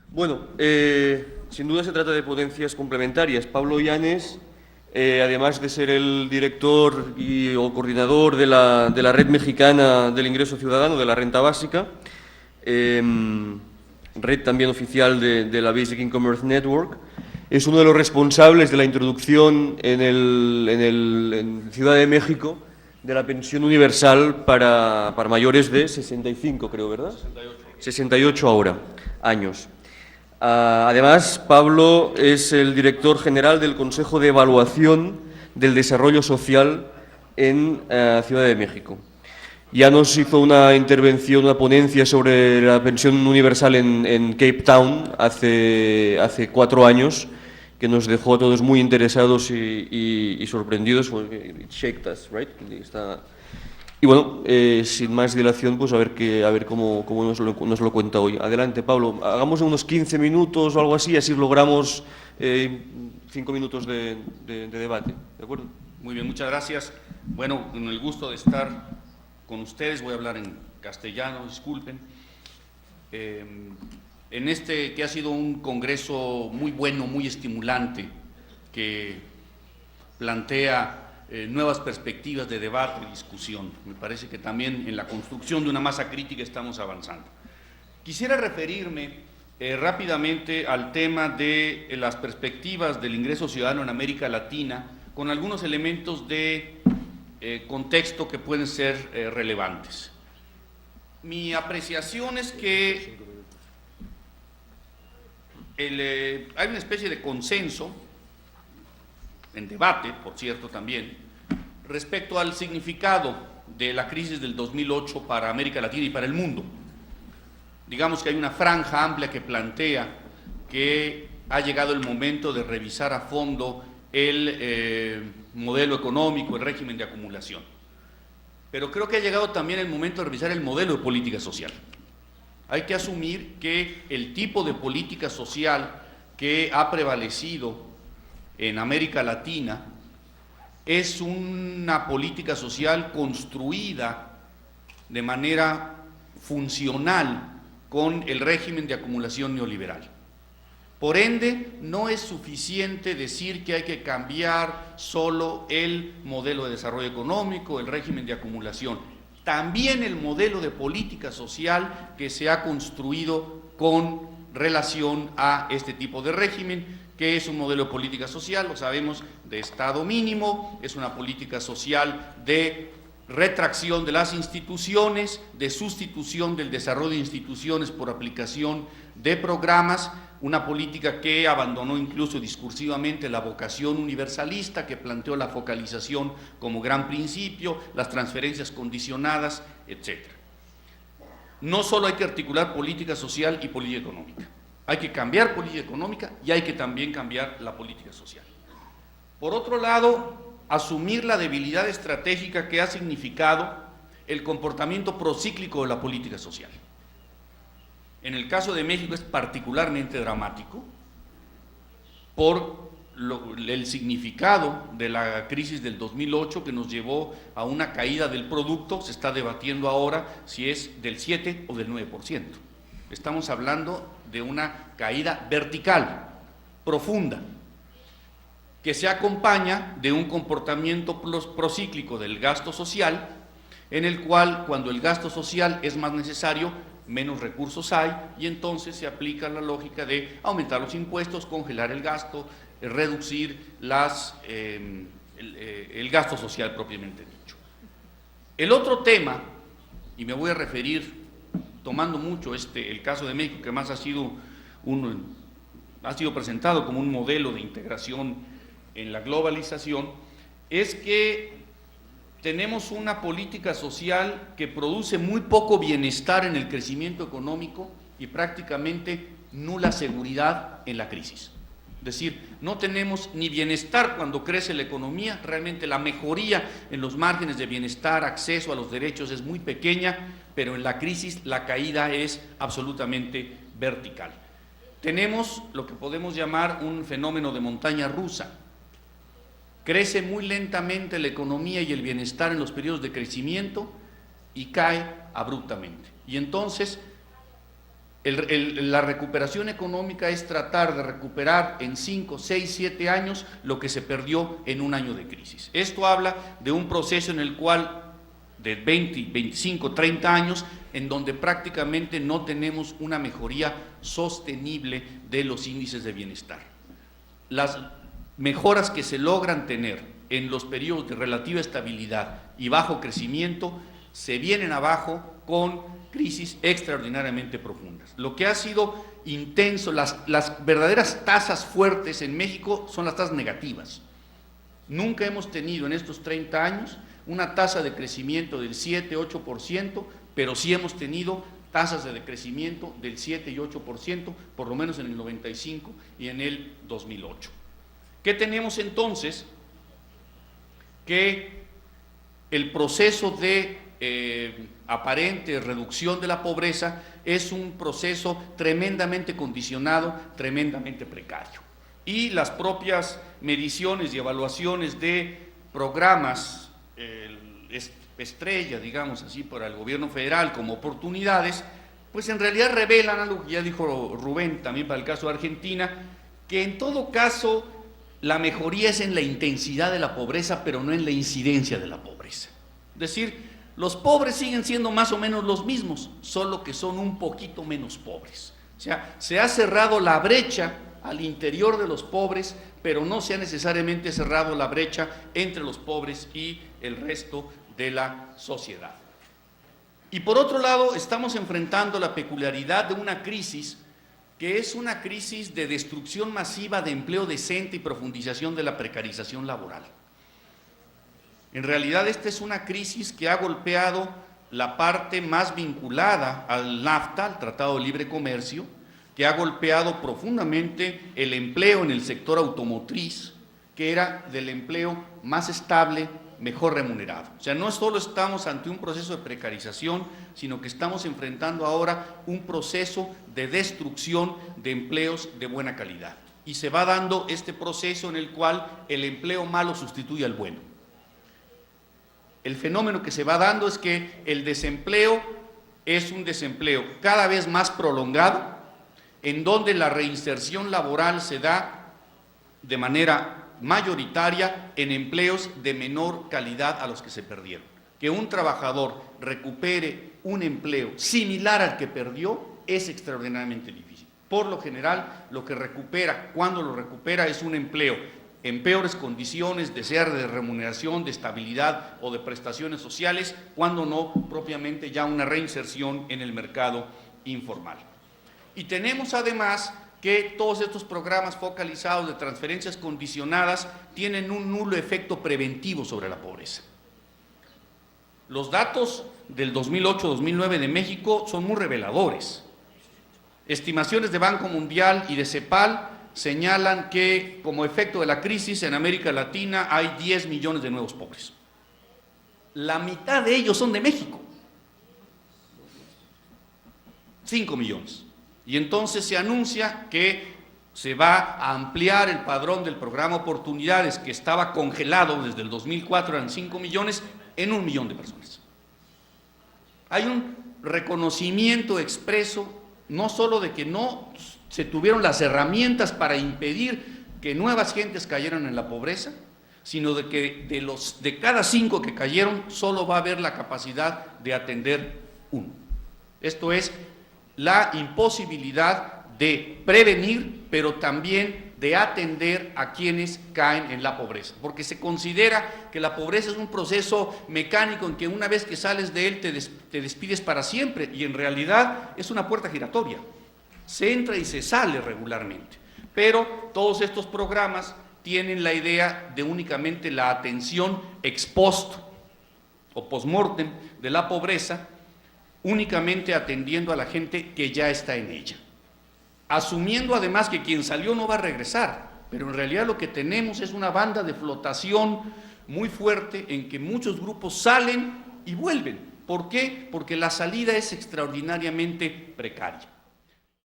Bueno, sin duda se trata de ponencias complementarias. Pablo Llanes, además de ser el director o coordinador de la Red Mexicana del Ingreso Ciudadano, de la Renta Básica, red también oficial de la Basic Income Network, es uno de los responsables de la introducción en Ciudad de México de la pensión universal para mayores de 65, creo, ¿verdad? 68 ahora, años. Además, Pablo es el director general del Consejo de Evaluación del Desarrollo Social en Ciudad de México. Ya nos hizo una intervención, una ponencia sobre la pensión universal en Cape Town hace 4 años, que nos dejó a todos muy interesados y sorprendidos. It shaked us, right? Y bueno, sin más dilación, pues a ver cómo nos lo cuenta hoy. Adelante, Pablo. Hagamos unos 15 minutos o algo así, así logramos 5 minutos de debate. ¿De acuerdo? Muy bien, muchas gracias. Bueno, con el gusto de estar con ustedes, voy a hablar en castellano, disculpen. En este que ha sido un congreso muy bueno, muy estimulante, que plantea nuevas perspectivas de debate y discusión. Me parece que también en la construcción de una masa crítica estamos avanzando. Quisiera referirme rápidamente al tema de las perspectivas del ingreso ciudadano en América Latina, con algunos elementos de contexto que pueden ser relevantes. Mi apreciación es que hay una especie de consenso, en debate, por cierto, también, respecto al significado de la crisis del 2008 para América Latina y para el mundo. Digamos que hay una franja amplia que plantea que ha llegado el momento de revisar a fondo el modelo económico, el régimen de acumulación. Pero creo que ha llegado también el momento de revisar el modelo de política social. Hay que asumir que el tipo de política social que ha prevalecido en América Latina es una política social construida de manera funcional con el régimen de acumulación neoliberal. Por ende, no es suficiente decir que hay que cambiar solo el modelo de desarrollo económico, el régimen de acumulación, también el modelo de política social que se ha construido con relación a este tipo de régimen, que es un modelo de política social, lo sabemos, de Estado mínimo, es una política social de retracción de las instituciones, de sustitución del desarrollo de instituciones por aplicación de programas, una política que abandonó incluso discursivamente la vocación universalista, que planteó la focalización como gran principio, las transferencias condicionadas, etc. No solo hay que articular política social y política económica, hay que cambiar política económica y hay que también cambiar la política social. Por otro lado, asumir la debilidad estratégica que ha significado el comportamiento procíclico de la política social. En el caso de México es particularmente dramático por el significado de la crisis del 2008 que nos llevó a una caída del producto. Se está debatiendo ahora si es del 7 o del 9%. Estamos hablando de una caída vertical, profunda, que se acompaña de un comportamiento procíclico del gasto social, en el cual, cuando el gasto social es más necesario, menos recursos hay, y entonces se aplica la lógica de aumentar los impuestos, congelar el gasto, reducir el gasto social propiamente dicho. El otro tema, y me voy a referir tomando mucho el caso de México, que más ha sido presentado como un modelo de integración en la globalización, es que tenemos una política social que produce muy poco bienestar en el crecimiento económico y prácticamente nula seguridad en la crisis. Es decir, no tenemos ni bienestar cuando crece la economía, realmente la mejoría en los márgenes de bienestar, acceso a los derechos es muy pequeña, pero en la crisis la caída es absolutamente vertical. Tenemos lo que podemos llamar un fenómeno de montaña rusa. Crece muy lentamente la economía y el bienestar en los periodos de crecimiento y cae abruptamente. Y entonces La recuperación económica es tratar de recuperar en 5, 6, 7 años lo que se perdió en un año de crisis. Esto habla de un proceso en el cual de 20, 25, 30 años, en donde prácticamente no tenemos una mejoría sostenible de los índices de bienestar. Las mejoras que se logran tener en los periodos de relativa estabilidad y bajo crecimiento se vienen abajo con crisis extraordinariamente profundas. Lo que ha sido intenso, las verdaderas tasas fuertes en México son las tasas negativas. Nunca hemos tenido en estos 30 años una tasa de crecimiento del 7, 8%, pero sí hemos tenido tasas de decrecimiento del 7 y 8%, por lo menos en el 95 y en el 2008. ¿Qué tenemos entonces? Que el proceso de aparente reducción de la pobreza es un proceso tremendamente condicionado, tremendamente precario. Y las propias mediciones y evaluaciones de programas estrella, digamos así, para el gobierno federal como oportunidades, pues en realidad revelan algo que ya dijo Rubén también para el caso de Argentina, que en todo caso la mejoría es en la intensidad de la pobreza, pero no en la incidencia de la pobreza. Es decir, los pobres siguen siendo más o menos los mismos, solo que son un poquito menos pobres. O sea, se ha cerrado la brecha al interior de los pobres, pero no se ha necesariamente cerrado la brecha entre los pobres y el resto de la sociedad. Y por otro lado, estamos enfrentando la peculiaridad de una crisis que es una crisis de destrucción masiva de empleo decente y profundización de la precarización laboral. En realidad, esta es una crisis que ha golpeado la parte más vinculada al NAFTA, al Tratado de Libre Comercio, que ha golpeado profundamente el empleo en el sector automotriz, que era del empleo más estable, mejor remunerado. O sea, no solo estamos ante un proceso de precarización, sino que estamos enfrentando ahora un proceso de destrucción de empleos de buena calidad. Y se va dando este proceso en el cual el empleo malo sustituye al bueno. El fenómeno que se va dando es que el desempleo es un desempleo cada vez más prolongado, en donde la reinserción laboral se da de manera mayoritaria en empleos de menor calidad a los que se perdieron. Que un trabajador recupere un empleo similar al que perdió es extraordinariamente difícil. Por lo general, lo que recupera, cuando lo recupera, es un empleo en peores condiciones, de ser de remuneración, de estabilidad o de prestaciones sociales, cuando no propiamente ya una reinserción en el mercado informal. Y tenemos además que todos estos programas focalizados de transferencias condicionadas tienen un nulo efecto preventivo sobre la pobreza. Los datos del 2008-2009 de México son muy reveladores. Estimaciones de Banco Mundial y de CEPAL señalan que como efecto de la crisis en América Latina hay 10 millones de nuevos pobres. La mitad de ellos son de México. 5 millones. Y entonces se anuncia que se va a ampliar el padrón del programa Oportunidades, que estaba congelado desde el 2004, eran 5 millones, en 1 millón de personas. Hay un reconocimiento expreso, no solo de que no se tuvieron las herramientas para impedir que nuevas gentes cayeran en la pobreza, sino de que de cada 5 que cayeron, solo va a haber la capacidad de atender 1. Esto es la imposibilidad de prevenir, pero también de atender a quienes caen en la pobreza, porque se considera que la pobreza es un proceso mecánico en que una vez que sales de él te despides para siempre, y en realidad es una puerta giratoria, se entra y se sale regularmente, pero todos estos programas tienen la idea de únicamente la atención ex post o post-mortem de la pobreza, únicamente atendiendo a la gente que ya está en ella, asumiendo además que quien salió no va a regresar, pero en realidad lo que tenemos es una banda de flotación muy fuerte en que muchos grupos salen y vuelven. ¿Por qué? Porque la salida es extraordinariamente precaria.